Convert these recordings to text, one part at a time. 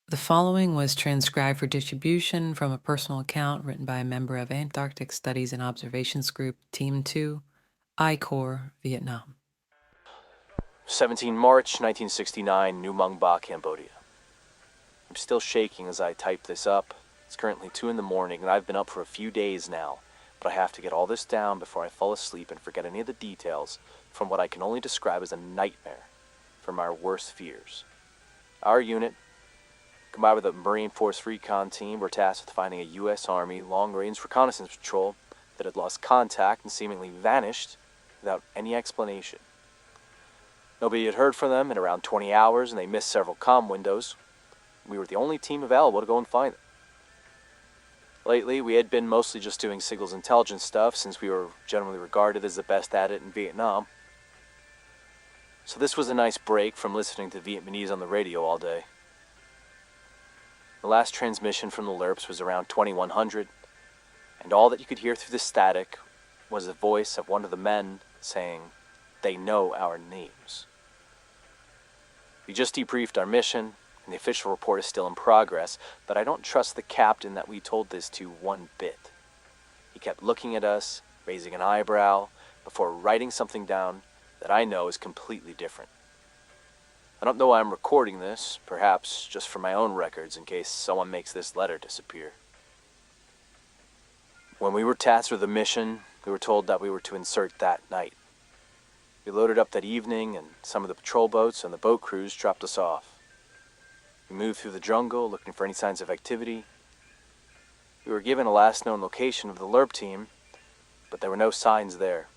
The following was transcribed for distribution from a personal account written by a member of Antarctic Studies and Observations Group, Team 2, I Corps, Vietnam. 17 March 1969, New Mung Ba, Cambodia. I'm still shaking as I type this up. It's currently 2 in the morning and I've been up for a few days now, but I have to get all this down before I fall asleep and forget any of the details from what I can only describe as a nightmare from our worst fears. Our unit, combined with a Marine Force recon team, were tasked with finding a U.S. Army long-range reconnaissance patrol that had lost contact and seemingly vanished without any explanation. Nobody had heard from them in around 20 hours, and they missed several comm windows. We were the only team available to go and find them. Lately, we had been mostly just doing signals intelligence stuff, since we were generally regarded as the best at it in Vietnam. So this was a nice break from listening to Vietnamese on the radio all day. The last transmission from the LRPs was around 2100, and all that you could hear through the static was the voice of one of the men saying, "They know our names." We just debriefed our mission, and the official report is still in progress, but I don't trust the captain that we told this to one bit. He kept looking at us, raising an eyebrow, before writing something down that I know is completely different. I don't know why I'm recording this, perhaps just for my own records in case someone makes this letter disappear. When we were tasked with the mission, we were told that we were to insert that night. We loaded up that evening, and some of the patrol boats and the boat crews dropped us off. We moved through the jungle looking for any signs of activity. We were given a last known location of the LRP team, but there were no signs there.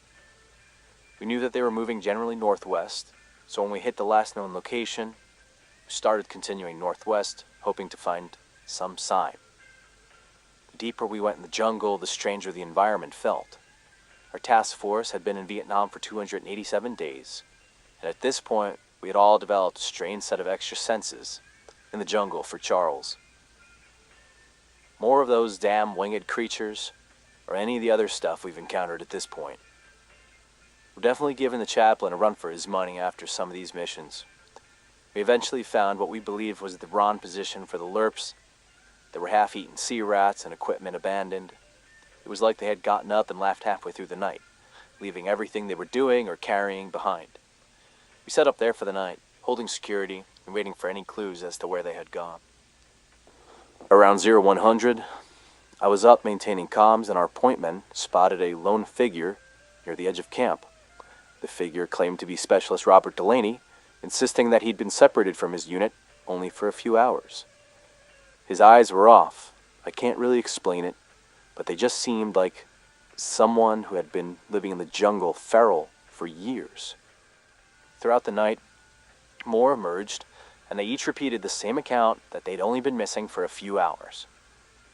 We knew that they were moving generally northwest, so when we hit the last known location, we started continuing northwest, hoping to find some sign. The deeper we went in the jungle, the stranger the environment felt. Our task force had been in Vietnam for 287 days, and at this point, we had all developed a strange set of extra senses in the jungle for Charles. More of those damn winged creatures, or any of the other stuff we've encountered at this point. We're definitely giving the chaplain a run for his money after some of these missions. We eventually found what we believed was the wrong position for the LRPs. There were half-eaten sea rats and equipment abandoned. It was like they had gotten up and left halfway through the night, leaving everything they were doing or carrying behind. We set up there for the night, holding security and waiting for any clues as to where they had gone. Around 0100, I was up maintaining comms, and our pointman spotted a lone figure near the edge of camp. The figure claimed to be Specialist Robert Delaney, insisting that he'd been separated from his unit only for a few hours. His eyes were off. I can't really explain it, but they just seemed like someone who had been living in the jungle feral for years. Throughout the night, more emerged, and they each repeated the same account that they'd only been missing for a few hours.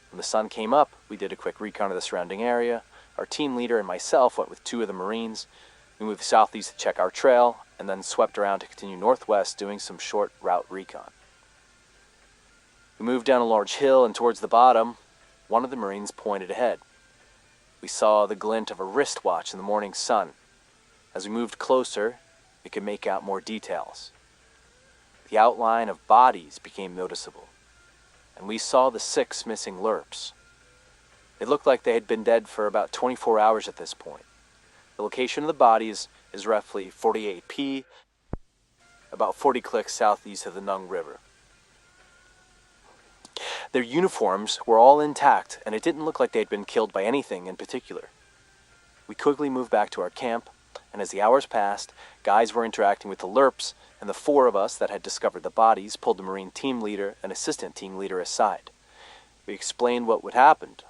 When the sun came up, we did a quick recon of the surrounding area. Our team leader and myself went with 2 of the Marines. We moved southeast to check our trail, and then swept around to continue northwest, doing some short route recon. We moved down a large hill, and towards the bottom, one of the Marines pointed ahead. We saw the glint of a wristwatch in the morning sun. As we moved closer, we could make out more details. The outline of bodies became noticeable, and we saw the 6 missing LRPs. It looked like they had been dead for about 24 hours at this point. The location of the bodies is roughly 48p, about 40 clicks southeast of the Nung River. Their uniforms were all intact, and it didn't look like they had been killed by anything in particular. We quickly moved back to our camp, and as the hours passed, guys were interacting with the LRPs, and the 4 of us that had discovered the bodies pulled the Marine team leader and assistant team leader aside. We explained what had happened.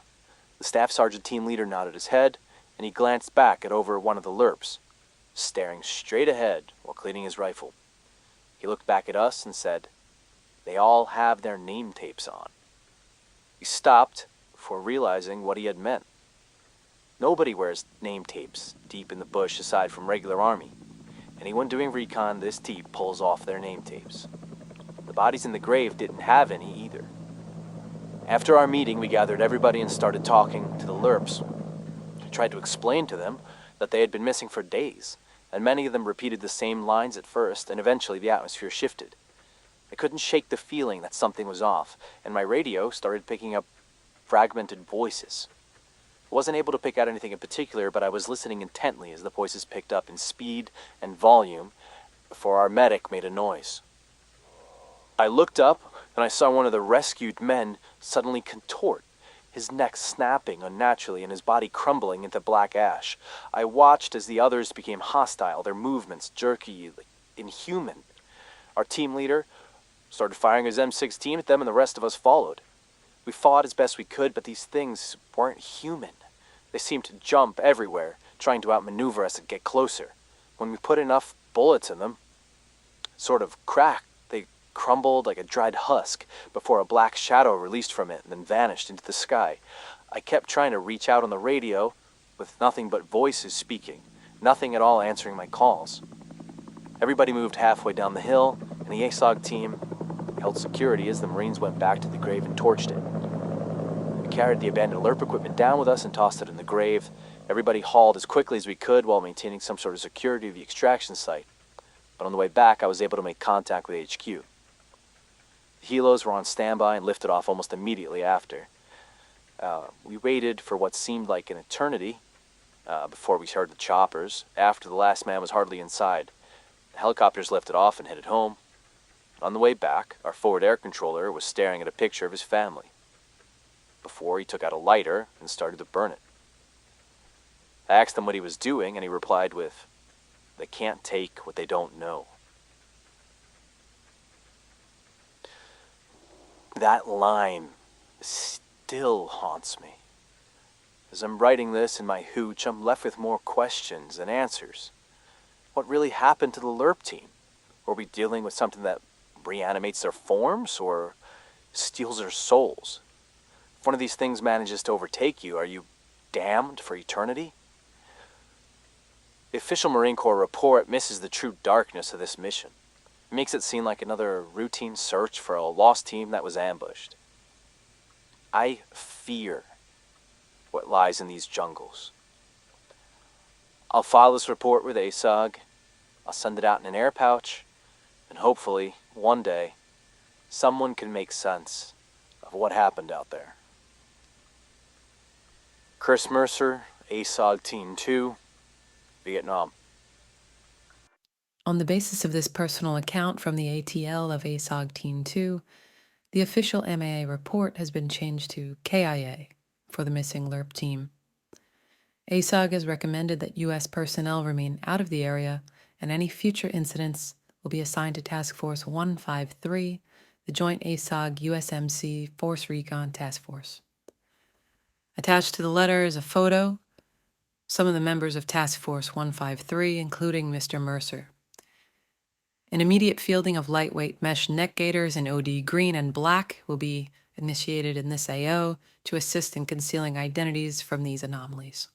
The staff sergeant team leader nodded his head, and he glanced back at over one of the LRPs, staring straight ahead while cleaning his rifle. He looked back at us and said, "They all have their name tapes on." He stopped before realizing what he had meant. Nobody wears name tapes deep in the bush aside from regular Army. Anyone doing recon this deep pulls off their name tapes. The bodies in the grave didn't have any either. After our meeting, we gathered everybody and started talking to the LRPs. I tried to explain to them that they had been missing for days, and many of them repeated the same lines at first, and eventually the atmosphere shifted. I couldn't shake the feeling that something was off, and my radio started picking up fragmented voices. I wasn't able to pick out anything in particular, but I was listening intently as the voices picked up in speed and volume before our medic made a noise. I looked up, and I saw one of the rescued men suddenly contort, his neck snapping unnaturally and his body crumbling into black ash. I watched as the others became hostile, their movements jerky, inhuman. Our team leader started firing his M16 at them, and the rest of us followed. We fought as best we could, but these things weren't human. They seemed to jump everywhere, trying to outmaneuver us and get closer. When we put enough bullets in them, sort of cracked, they crumbled like a dried husk before a black shadow released from it and then vanished into the sky. I kept trying to reach out on the radio with nothing but voices speaking, nothing at all answering my calls. Everybody moved halfway down the hill, and the ASOG team held security as the Marines went back to the grave and torched it. We carried the abandoned LERP equipment down with us and tossed it in the grave. Everybody hauled as quickly as we could while maintaining some sort of security of the extraction site. But on the way back, I was able to make contact with HQ. The helos were on standby and lifted off almost immediately after. We waited for what seemed like an eternity before we heard the choppers, after the last man was hardly inside. The helicopters lifted off and headed home. On the way back, our forward air controller was staring at a picture of his family before he took out a lighter and started to burn it. I asked him what he was doing, and he replied with, "They can't take what they don't know." That line still haunts me. As I'm writing this in my hooch, I'm left with more questions than answers. What really happened to the LERP team? Were we dealing with something that reanimates their forms or steals their souls? If one of these things manages to overtake you, are you damned for eternity? The official Marine Corps report misses the true darkness of this mission. It makes it seem like another routine search for a lost team that was ambushed. I fear what lies in these jungles. I'll file this report with ASOG. I'll send it out in an air pouch, and hopefully, one day, someone can make sense of what happened out there. Chris Mercer, ASOG Team 2, Vietnam. On the basis of this personal account from the ATL of ASOG Team 2, the official MAA report has been changed to KIA for the missing LERP team. ASOG has recommended that U.S. personnel remain out of the area, and any future incidents will be assigned to Task Force 153, the Joint ASOG USMC Force Recon Task Force. Attached to the letter is a photo, some of the members of Task Force 153, including Mr. Mercer. An immediate fielding of lightweight mesh neck gaiters in OD green and black will be initiated in this AO to assist in concealing identities from these anomalies.